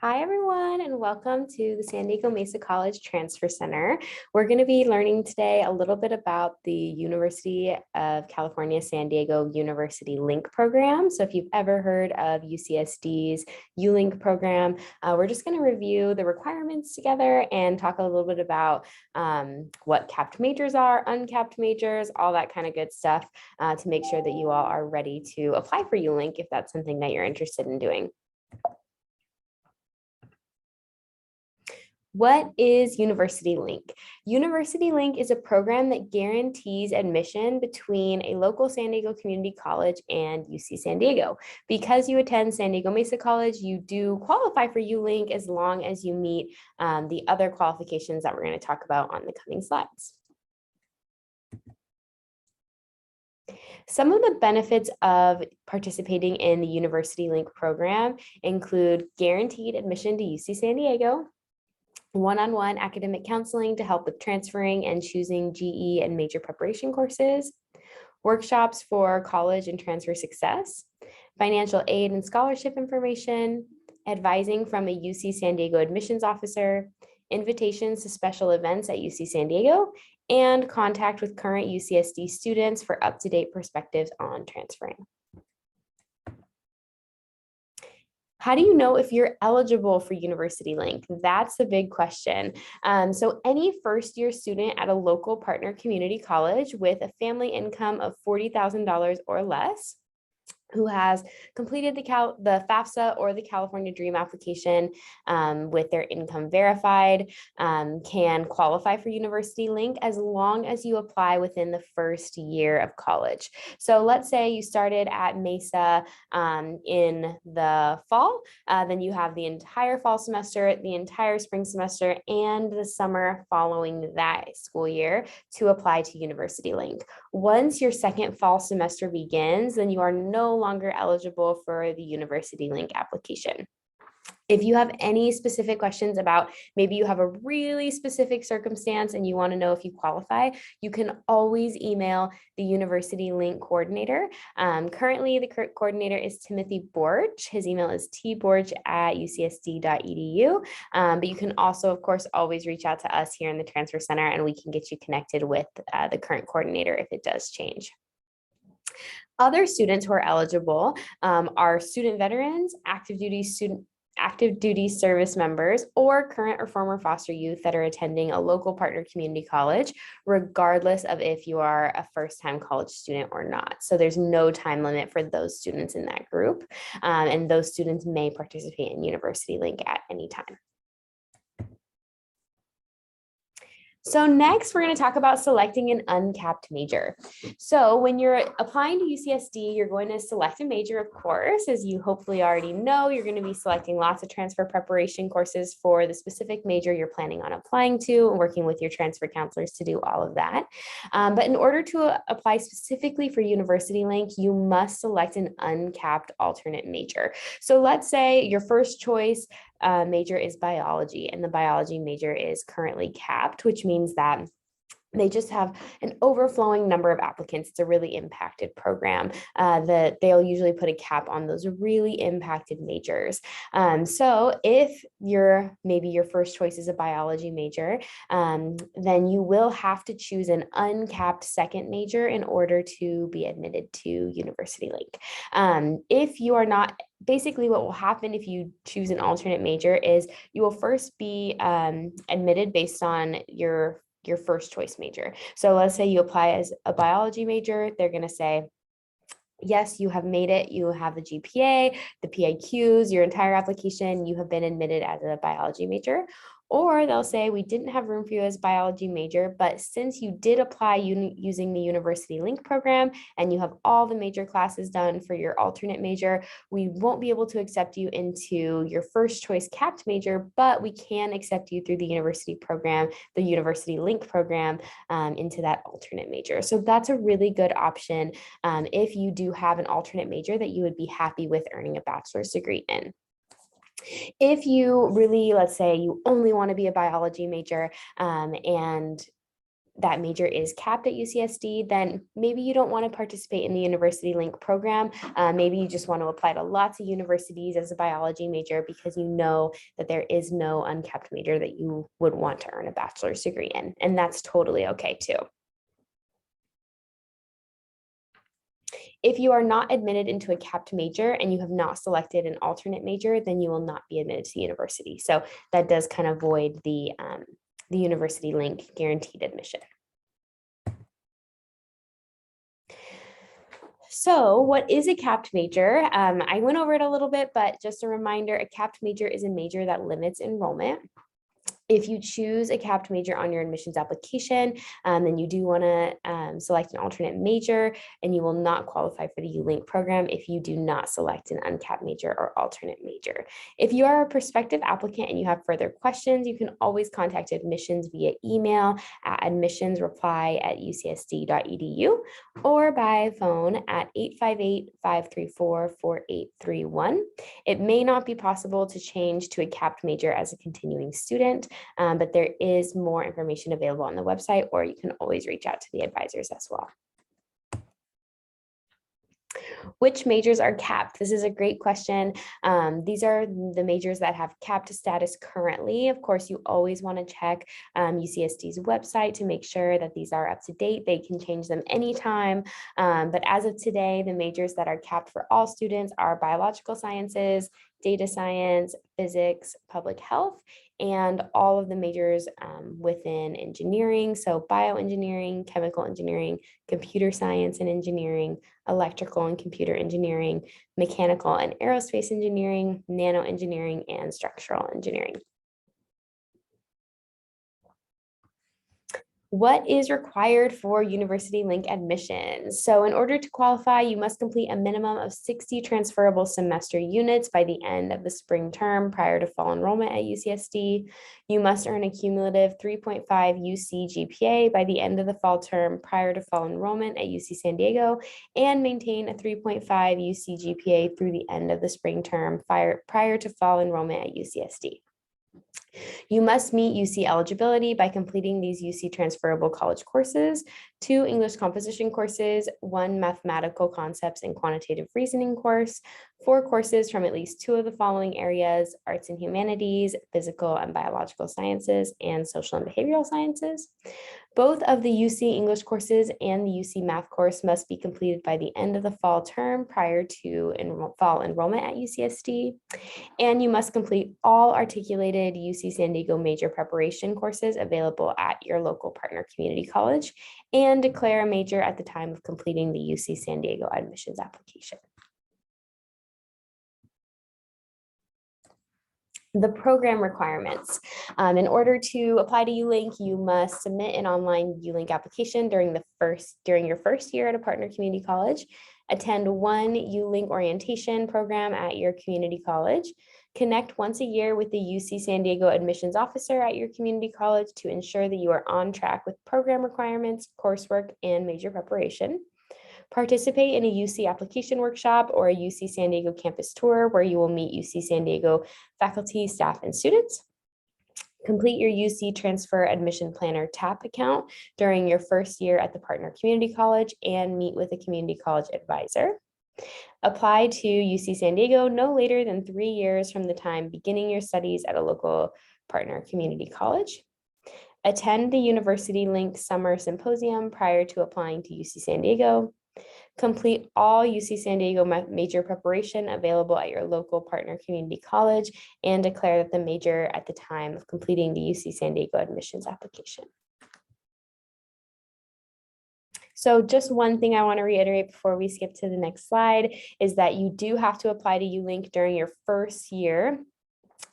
Hi, everyone, and welcome to the San Diego Mesa College Transfer Center. We're going to be learning today a little bit about the University of California, San Diego UniversityLink program. So if you've ever heard of UCSD's ULink program, we're just going to review the requirements together and talk a little bit about what capped majors are, uncapped majors, all that kind of good stuff to make sure that you all are ready to apply for ULink if that's something that you're interested in doing. What is UniversityLink? UniversityLink is a program that guarantees admission between a local San Diego community college and UC San Diego. Because you attend San Diego Mesa College, you do qualify for ULink as long as you meet the other qualifications that we're going to talk about on the coming slides. Some of the benefits of participating in the UniversityLink program include guaranteed admission to UC San Diego, one-on-one academic counseling to help with transferring and choosing GE and major preparation courses, workshops for college and transfer success, financial aid and scholarship information, advising from a UC San Diego admissions officer, invitations to special events at UC San Diego, and contact with current UCSD students for up-to-date perspectives on transferring. How do you know if you're eligible for UniversityLink? That's the big question. So any first-year student at a local partner community college with a family income of $40,000 or less, who has completed the FAFSA or the California Dream application with their income verified can qualify for UniversityLink as long as you apply within the first year of college. So let's say you started at Mesa in the fall, then you have the entire fall semester, the entire spring semester, and the summer following that school year to apply to UniversityLink. Once your second fall semester begins, then you are no longer eligible for the UniversityLink application. If you have any specific questions about maybe you have a really specific circumstance and you want to know if you qualify, you can always email the UniversityLink coordinator. Currently, the coordinator is Timothy Borch. His email is tborch@ucsd.edu. But you can also, of course, always reach out to us here in the Transfer Center and we can get you connected with the current coordinator if it does change. Other students who are eligible are student veterans, active duty service members, or current or former foster youth that are attending a local partner community college, regardless of if you are a first-time college student or not. So there's no time limit for those students in that group, and those students may participate in UniversityLink at any time. So next, we're going to talk about selecting an uncapped major. So when you're applying to UCSD, you're going to select a major, of course. As you hopefully already know, you're going to be selecting lots of transfer preparation courses for the specific major you're planning on applying to and working with your transfer counselors to do all of that. But in order to apply specifically for UniversityLink, you must select an uncapped alternate major. So let's say your first choice major is biology, and the biology major is currently capped, which means that they just have an overflowing number of applicants. It's a really impacted program that they'll usually put a cap on those really impacted majors. So if maybe your first choice is a biology major, then you will have to choose an uncapped second major in order to be admitted to UniversityLink. If you are not, basically what will happen if you choose an alternate major is you will first be admitted based on your first choice major. So let's say you apply as a biology major, they're going to say, yes, you have made it. You have the GPA, the PIQs, your entire application, you have been admitted as a biology major. Or they'll say, we didn't have room for you as biology major, but since you did apply using the UniversityLink program and you have all the major classes done for your alternate major, we won't be able to accept you into your first choice capped major, but we can accept you through the university program, the UniversityLink program, into that alternate major. So that's a really good option if you do have an alternate major that you would be happy with earning a bachelor's degree in. If you really, let's say you only want to be a biology major and that major is capped at UCSD, then maybe you don't want to participate in the UniversityLink program. Maybe you just want to apply to lots of universities as a biology major because you know that there is no uncapped major that you would want to earn a bachelor's degree in, and that's totally okay too. If you are not admitted into a capped major and you have not selected an alternate major, then you will not be admitted to the university. So that does kind of void the UniversityLink guaranteed admission. So what is a capped major? I went over it a little bit, but just a reminder, a capped major is a major that limits enrollment. If you choose a capped major on your admissions application, then you do want to select an alternate major, and you will not qualify for the ULink program if you do not select an uncapped major or alternate major. If you are a prospective applicant and you have further questions, you can always contact admissions via email at admissionsreply@ucsd.edu or by phone at 858-534-4831. It may not be possible to change to a capped major as a continuing student, but there is more information available on the website, or you can always reach out to the advisors as well. Which majors are capped? This is a great question. These are the majors that have capped status currently. Of course, you always want to check UCSD's website to make sure that these are up to date. They can change them anytime. But as of today, the majors that are capped for all students are biological sciences, data science, physics, public health, and all of the majors within engineering. So bioengineering, chemical engineering, computer science and engineering, electrical and computer engineering, mechanical and aerospace engineering, nano engineering, and structural engineering. What is required for UniversityLink admissions? So in order to qualify, you must complete a minimum of 60 transferable semester units by the end of the spring term prior to fall enrollment at UCSD. You must earn a cumulative 3.5 UC GPA by the end of the fall term prior to fall enrollment at UC San Diego, and maintain a 3.5 UC GPA through the end of the spring term prior to fall enrollment at UCSD. You must meet UC eligibility by completing these UC transferable college courses, 2 English composition courses, 1 mathematical concepts and quantitative reasoning course, 4 courses from at least 2 of the following areas: arts and humanities, physical and biological sciences, and social and behavioral sciences. Both of the UC English courses and the UC math course must be completed by the end of the fall term prior to fall enrollment at UCSD. And you must complete all articulated UC San Diego major preparation courses available at your local partner community college, and declare a major at the time of completing the UC San Diego admissions application. The program requirements. In order to apply to ULink, you must submit an online ULink application during your first year at a partner community college, attend 1 ULink orientation program at your community college, connect once a year with the UC San Diego admissions officer at your community college to ensure that you are on track with program requirements, coursework, and major preparation. Participate in a UC application workshop or a UC San Diego campus tour where you will meet UC San Diego faculty, staff, and students. Complete your UC Transfer Admission Planner TAP account during your first year at the partner community college and meet with a community college advisor. Apply to UC San Diego no later than 3 years from the time beginning your studies at a local partner community college. Attend the UniversityLink Summer Symposium prior to applying to UC San Diego. Complete all UC San Diego major preparation available at your local partner community college, and declare that the major at the time of completing the UC San Diego admissions application. So just one thing I want to reiterate before we skip to the next slide is that you do have to apply to ULink during your first year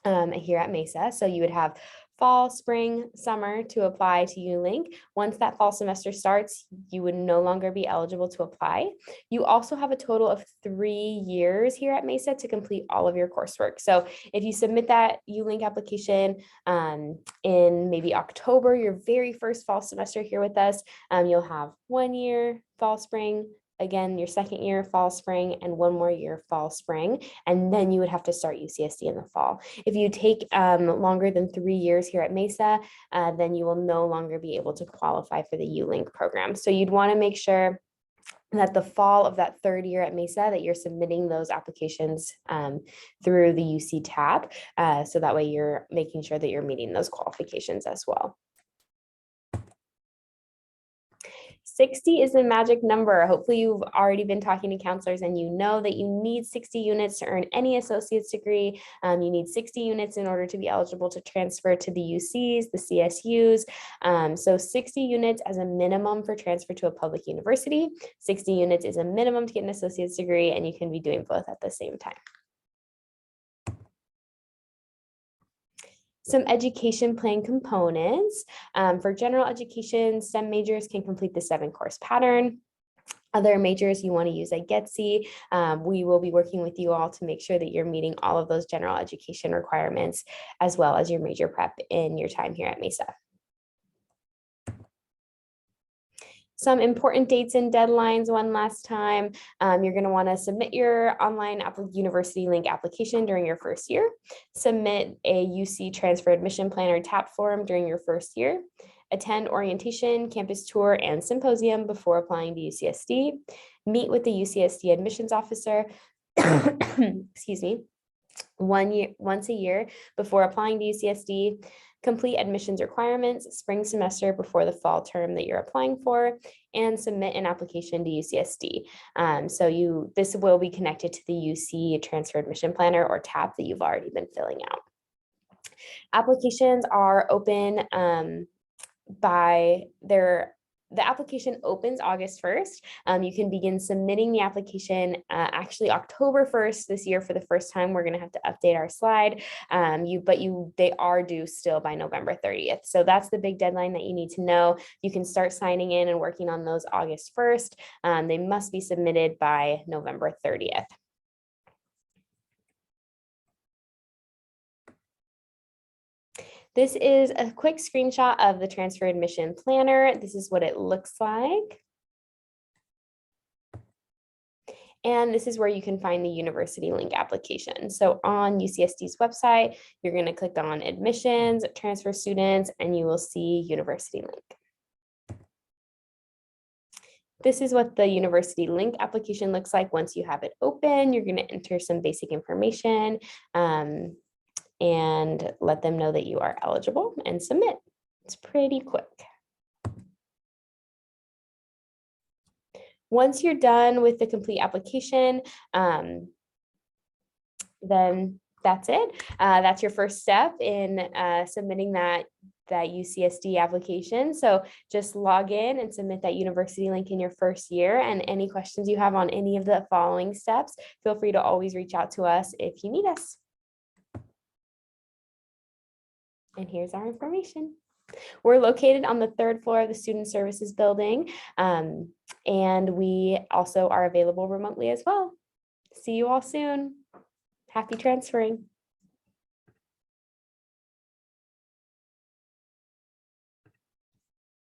here at Mesa. So you would have fall, spring, summer to apply to ULink. Once that fall semester starts, you would no longer be eligible to apply. You also have a total of 3 years here at Mesa to complete all of your coursework. So if you submit that ULink application in maybe October, your very first fall semester here with us, you'll have 1 year fall, spring, again, your second year, fall, spring, and one more year, fall, spring, and then you would have to start UCSD in the fall. If you take longer than 3 years here at Mesa, then you will no longer be able to qualify for the ULink program. So you'd want to make sure that the fall of that third year at Mesa that you're submitting those applications through the UC tab. So that way you're making sure that you're meeting those qualifications as well. 60 is the magic number. Hopefully you've already been talking to counselors and you know that you need 60 units to earn any associate's degree. You need 60 units in order to be eligible to transfer to the UCs, the CSUs. So 60 units as a minimum for transfer to a public university. 60 units is a minimum to get an associate's degree, and you can be doing both at the same time. Some education plan components. For general education, STEM majors can complete the 7-course pattern. Other majors you want to use at GETC, we will be working with you all to make sure that you're meeting all of those general education requirements, as well as your major prep in your time here at Mesa. Some important dates and deadlines one last time. You're going to want to submit your online UniversityLink application during your first year. Submit a UC transfer admission plan or TAP form during your first year. Attend orientation, campus tour, and symposium before applying to UCSD. Meet with the UCSD admissions officer, excuse me, once a year before applying to UCSD. Complete admissions requirements spring semester before the fall term that you're applying for, and submit an application to UCSD. This will be connected to the UC transfer admission planner or TAP that you've already been filling out. Applications are open the application opens August 1st. You can begin submitting the application actually October 1st this year. For the first time, we're going to have to update our slide, they are due still by November 30th. So that's the big deadline that you need to know. You can start signing in and working on those August 1st. They must be submitted by November 30th. This is a quick screenshot of the transfer admission planner. This is what it looks like. And this is where you can find the UniversityLink application. So on UCSD's website, you're going to click on admissions, transfer students, and you will see UniversityLink. This is what the UniversityLink application looks like once you have it open. You're going to enter some basic information and let them know that you are eligible and submit. It's pretty quick. Once you're done with the complete application, then that's it. That's your first step in submitting that UCSD application. So just log in and submit that UniversityLink in your first year. And any questions you have on any of the following steps, feel free to always reach out to us if you need us. And here's our information. We're located on the 3rd floor of the Student Services Building, and we also are available remotely as well. See you all soon. Happy transferring.